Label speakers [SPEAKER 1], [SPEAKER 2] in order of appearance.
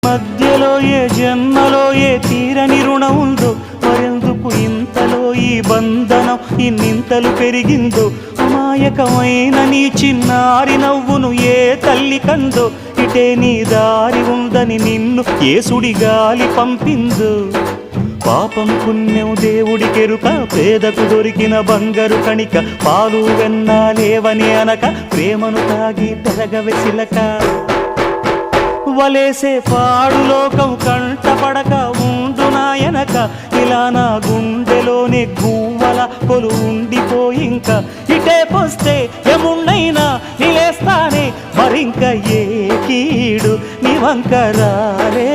[SPEAKER 1] మధ్యలో ఏ జన్మలో ఏ తీరని రుణం ఉందో, మరెందుకు ఇంతలో ఈ బంధనం ఇన్నింతలు పెరిగిందో, అమాయకమైన నీ చిన్నారి నవ్వును ఏ తల్లి కందో, ఇటే నీ దారి ఉందని నిన్ను ఏ సుడిగాలి పంపిందో. పాపం పుణ్యం దేవుడికెరుక, పేదకు దొరికిన బంగారు కణిక, పాలు వెన్నాలేవని అనక ప్రేమను తాగి పెరగవెసిలక. వలేసే పాడు లోకం కంటపడక ఉండు నాయనక, ఇలా నా గుండెలోనే గువ్వల కొలు ఉండిపోయింక. ఇటే పోస్తే ఎమున్నైనా నిలేస్తానే, మరింక ఏ కీడు నీ వంక రాలే.